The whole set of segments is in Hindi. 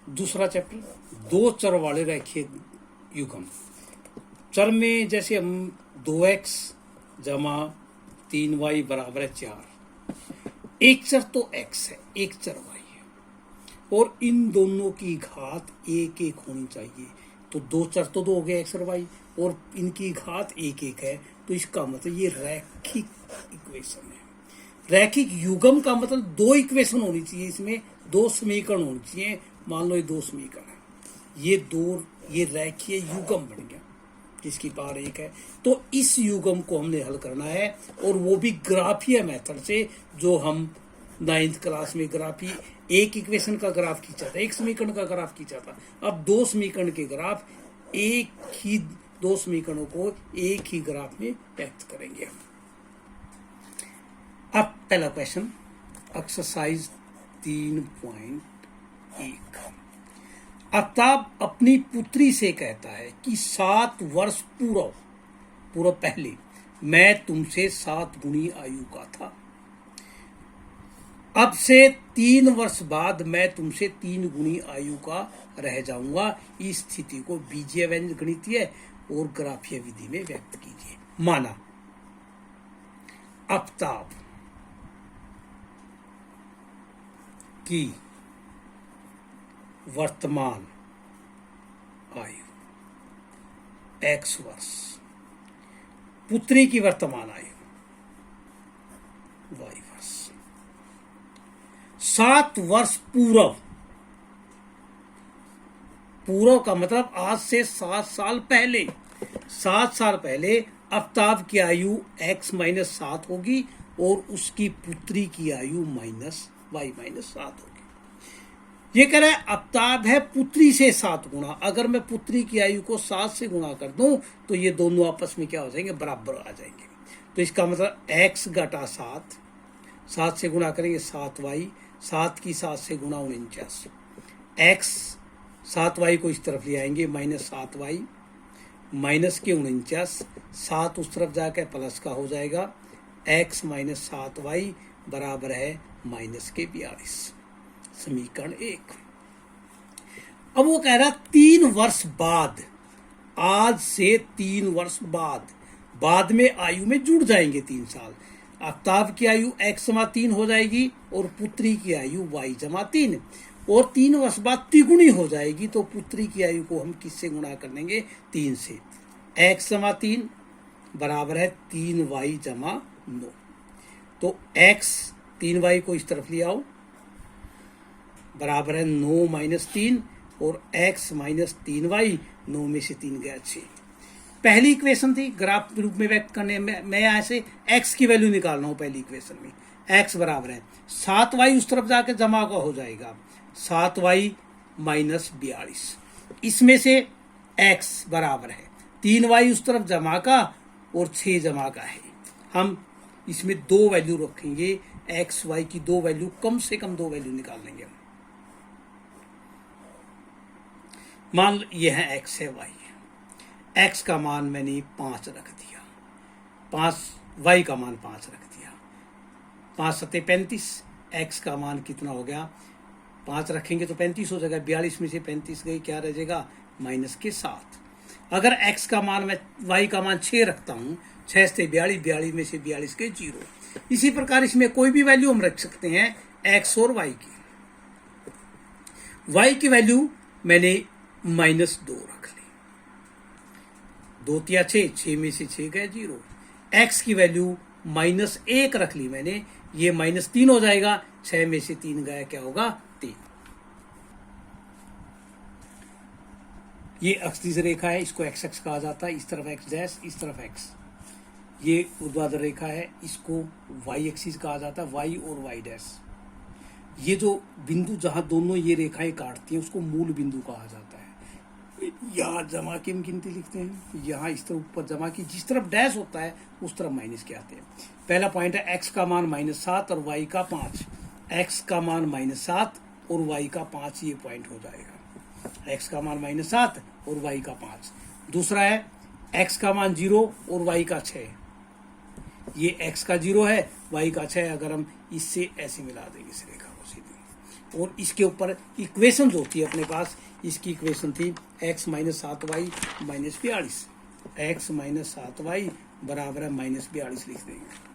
दूसरा चैप्टर, दो चर वाले रैखिक युग्म। चर में जैसे हम 2x जमा 3y बराबर है 4। एक चर तो x है, एक चर y है, और इन दोनों की घात एक एक होनी चाहिए। तो दो चर तो दो हो गए x और y, और इनकी घात एक एक है, तो इसका मतलब ये रैखिक इक्वेशन है। रैखिक युग्म का मतलब दो इक्वेशन होनी चाहिए, इसमें दो समीकरण होने चाहिए। मान लो ये दो समीकरण है, ये रैखिक युग्म बन गया जिसकी पावर एक है। तो इस युग्म को हमने हल करना है, और वो भी ग्राफीय मेथड से, जो हम 9th क्लास में ग्राफी, एक इक्वेशन का ग्राफ खींचा था, एक समीकरण का ग्राफ खींचा था। अब दो समीकरण के ग्राफ, दो समीकरणों को एक ही ग्राफ में व्यक्त करेंगे हम। अब पहला क्वेश्चन, एक्सरसाइज 3.1। आफ्ताब अपनी पुत्री से कहता है कि 7 वर्ष पूर्व पहले मैं तुमसे 7 गुनी आयु का था। अब से 3 वर्ष बाद मैं तुमसे 3 गुनी आयु का रह जाऊंगा। इस स्थिति को बीजीय व्यंजक गणितीय और ग्राफीय विधि में व्यक्त कीजिए। माना आफ्ताब की वर्तमान आयु x वर्ष, पुत्री की वर्तमान आयु y वर्ष। 7 वर्ष पूर्व का मतलब आज से 7 साल पहले। 7 साल पहले आफ्ताब की आयु x - 7 होगी, और उसकी पुत्री की आयु y - 7 होगी। ये कह रहा है आफ्ताब है पुत्री से 7 गुना। अगर मैं पुत्री की आयु को 7 से गुणा कर दूं तो ये दोनों आपस में क्या हो जाएंगे, बराबर आ जाएंगे। तो इसका मतलब x घटा 7 से गुणा करेंगे 7y, 7 की 7 से गुणा 49, x 7y को इस तरफ ले आएंगे -7y, माइनस के 49, 7 उस तरफ जाकर प्लस का हो जाएगा, x - 7y बराबर है -42। समीकरण 1। अब वो कह रहा 3 वर्ष बाद, आज से 3 वर्ष बाद में आयु में जुड़ जाएंगे 3 साल। आफ्ताब की आयु x = 3 हो जाएगी, और पुत्री की आयु y = 3, और 3 वर्ष बाद तिगुनी हो जाएगी। तो पुत्री की आयु को हम किससे गुणा कर लेंगे, 3 से। x = 3 बराबर है 3y = 9। तो x 3y को इस तरफ ले आओ, बराबर है 9 - 3, और x - 3y, 9 में से 3 गया 6। पहली इक्वेशन थी ग्राफ रूप में व्यक्त करने में, मैं यहाँ से x की वैल्यू निकाल रहा हूँ। पहली इक्वेशन में x बराबर है 7y उस तरफ जाके जमा का हो जाएगा, 7y - 42। इसमें से x बराबर है 3y उस तरफ जमा का, और 6 जमा का है। हम इसमें 2 वैल्यू रखेंगे, x y की 2 वैल्यू, कम से कम 2 वैल्यू निकाल लेंगे हम। मान लो यह है x है, y है। x का मान मैंने 5 रख दिया, 5, y का मान 5 रख दिया, 5 × 7 = 35। x का मान कितना हो गया, 5 रखेंगे तो 35 हो जाएगा, 42 में से 35 गई, क्या रह जाएगा, -7। अगर x का मान, मैं y का मान 6 रखता हूँ, 6 से 42, 42 में से 42 गए 0। इसी प्रकार इसमें कोई भी वैल्यू हम रख सकते हैं x और y की। y की वैल्यू मैंने -2 रख ली, 2 × 6, 6 में से 6 गए 0। x की वैल्यू -1 रख ली मैंने, ये -3 हो जाएगा, 6 में से 3 गया, क्या होगा, 3। ये अक्षितिज रेखा है, इसको x अक्ष कहा जाता है। इस तरफ x डैश, इस तरफ x। ये ऊर्ध्वाधर रेखा है, इसको y एक्सिस कहा जाता है, y और y डैश। ये जो बिंदु जहां दोनों ये रेखाएं काटती हैं उसको मूल बिंदु कहा जाता है। यहाँ जमा की हम गिनती लिखते हैं, यहाँ इस तरफ ऊपर जमा की, जिस तरफ डैश होता है उस तरफ माइनस के आते हैं। पहला पॉइंट है x का मान -7 और y का 5। x का मान -7 और y का 5, ये पॉइंट हो जाएगा। x का मान -7 और y का 5। दूसरा है x का मान 0 और y का 6। ये x का 0 है, y का 6। अगर हम इससे ऐसे मिला देंगे इस रेखा को सीधी, और इसके ऊपर इक्वेशन होती है अपने पास, इसकी इक्वेशन थी x minus 7y minus 42, x minus 7y बराबर है माइनस 42 लिख देंगे।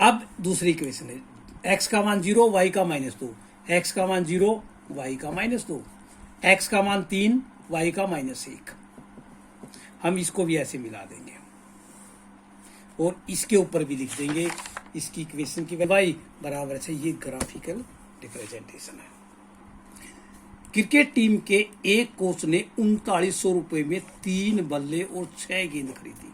अब दूसरी इक्वेशन है x का मान 0 y का माइनस 2, x का मान 0 y का माइनस 2, x का मान 3 y का माइनस 1। हम इसको भी ऐसे मिला देंगे और इसके ऊपर भी लिख देंगे इसकी इक्वेशन की y बराबर है, ये ग्राफिकल रिप्रेजेंटेशन है। क्रिकेट टीम के एक कोच ने 3900 रुपए में 3 बल्ले और 6 गेंद खरीदी।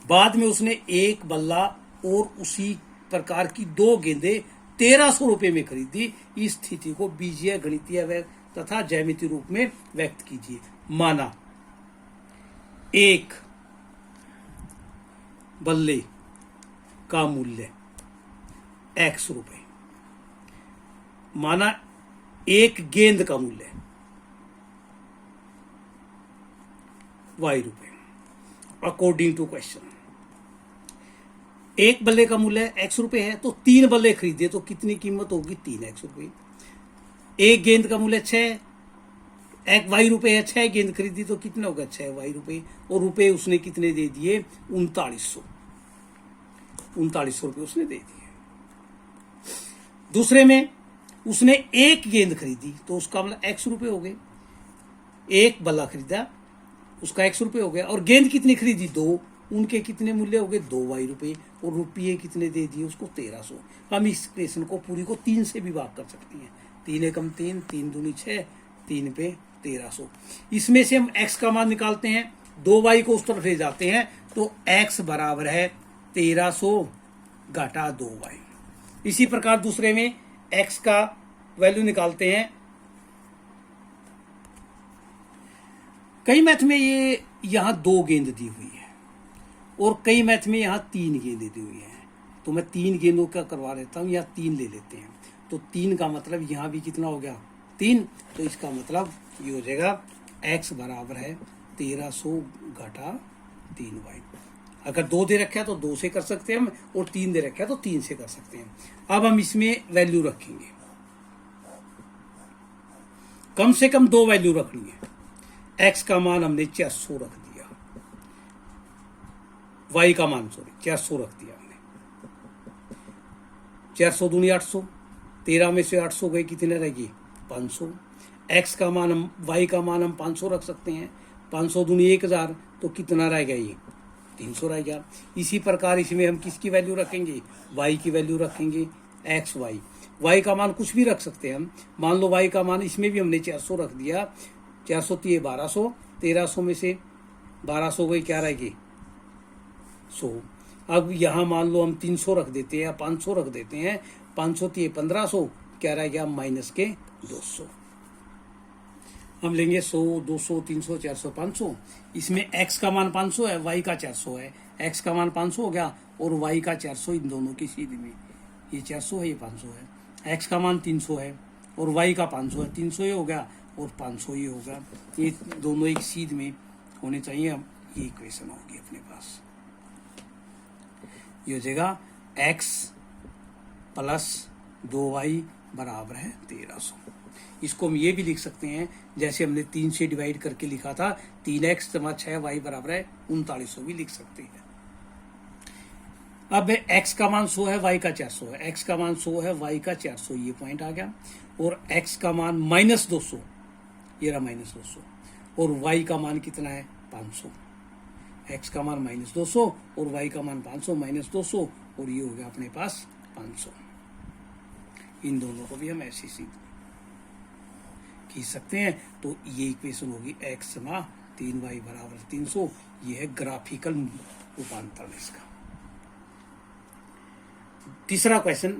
बाद में उसने एक बल्ला और उसी प्रकार की 2 गेंदें 1300 रुपए में खरीदी। इस स्थिति को बीजीय, गणितीय तथा ज्यामितीय रूप में व्यक्त कीजिए। माना एक बल्ले का मूल्य x रुपए, माना एक गेंद का मूल्य y रुपए। अकॉर्डिंग टू क्वेश्चन, एक बल्ले का मूल्य x रुपए है तो 3 बल्ले खरीदे तो कितनी कीमत होगी? 3x रुपए। एक गेंद का मूल्य 6 y रुपए है, 6 गेंद खरीदी तो कितना होगा? 6 y रुपए। और रुपए उसने कितने दे दिए? 3900 रुपए उसने दे दिए। दूसरे में उसने एक गेंद खरीदी तो उसका मतलब x रुपए हो गए। एक बल्ला खरीदा उसका x रुपए हो गया, और गेंद कितनी खरीदी? 2, उनके कितने मूल्य हो गए? 2 y रुपए। और रुपये कितने दे दिए उसको? 1300। हम इस इक्वेशन को पूरी को 3 से भी भाग कर सकते हैं। 3 एकम 3, 3 दूनी 6, 3 पे 1300। इसमें से हम x का मान निकालते हैं, 2y को उस तरफ ले जाते हैं तो x बराबर है 1300 घटा 2y। इसी प्रकार दूसरे में x का वैल्यू निकालते हैं। कई मैथ में ये यहां 2 गेंद दी हुई है और कई मैथ में यहां 3 गेंदें दी हुई है, तो मैं 3 गेंदों का करवा लेता हूं, या 3 ले लेते हैं। तो 3 का मतलब यहां भी कितना हो गया? 3। तो इसका मतलब ये हो जाएगा x बराबर है 1300 घटा 3y। अगर 2 दे रखा है तो 2 से कर सकते हैं हम, और 3 दे रखा है तो 3 से कर सकते हैं। अब हम इसमें वैल्यू रखेंगे, कम से कम 2 वैल्यू रखनी है। x का मान हमने 400 रख दिया, y का मान 400 रख दिया हमने। 400 दूनी 800, 13 में से 800 गए, कितने रहेगी? 500। x का मान हम, y का मान हम 500 रख सकते हैं। 500 दूनी 1000 तो कितना रहेगा? ये 300 रहेगा। इसी प्रकार इसमें हम किसकी वैल्यू रखेंगे? y की वैल्यू रखेंगे, x y का मान कुछ भी रख सकते हैं हम। मान लो y का मान इसमें भी हमने 400 रख दिया, 400 तो ये 1200, 1300 में से 1200 गई, क्या रहेगी? 100। अब यहाँ मान लो हम 300 रख देते हैं या 500 रख देते हैं, 500 तो ये 1500, क्या रहेगा? माइनस के 200। हम लेंगे 100, 200, 300, 400, 500। इसमें x का मान 500 है, y का 400 है। x का मान 500 हो गया और y का 400, इन दोनों की सीधी में ये 400 है, ये 500 है। x का मान 300 है और y का 500 है, 300 ये हो गया और 500 ये होगा। ये दोनों एक सीध में होने चाहिए। अब ये इक्वेशन होगी अपने पास, ये हो जाएगा x प्लस 2y बराबर है 1300। इसको हम ये भी लिख सकते हैं जैसे हमने 3 से डिवाइड करके लिखा था, 3x जमा 6y बराबर है 3900 भी लिख सकते हैं। अब x का मान 100 है, y का 400 है। x का मान 100 है, y का 400, ये पॉइंट आ गया। और x का मान माइनस 200, ये रहा माइनस 200, और y का मान कितना है? 500। x का मान माइनस 200 और y का मान 500 माइनस 200, और ये हो गया अपने पास 500। इन दोनों को भी हम ऐसे सीधे खींच सकते हैं। तो ये इक्वेशन होगी x जमा 3y बराबर 300। ये है ग्राफिकल रूपांतरण इसका। तीसरा क्वेश्चन,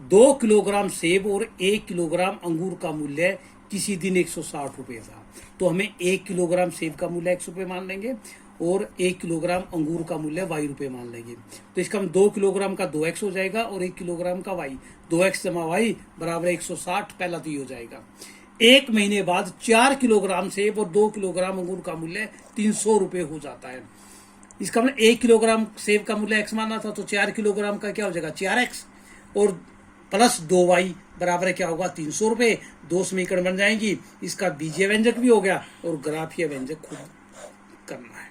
2 किलोग्राम सेब और 1 किलोग्राम अंगूर का मूल्य किसी दिन 160 रुपये था, तो हमें 1 किलोग्राम सेब का मूल्य x रुपये मान लेंगे और 1 किलोग्राम अंगूर का मूल्य y रुपये मान लेंगे। तो इसका हम 2 किलोग्राम का 2x हो जाएगा और 1 किलोग्राम का y, 2x जमा y बराबर 160। पहला तो ये हो जाएगा। 1 महीने बाद 4 किलोग्राम सेब और 2 किलोग्राम अंगूर का मूल्य 300 रुपये हो जाता है। इसका मतलब 1 किलोग्राम सेब का मूल्य x माना था, तो 4 किलोग्राम का क्या हो जाएगा? 4x और प्लस 2y बराबर है क्या होगा 300 रुपये, 2 समीकरण बन जाएंगी, इसका बीजीय व्यंजक भी हो गया और ग्राफीय व्यंजक खुद करना है।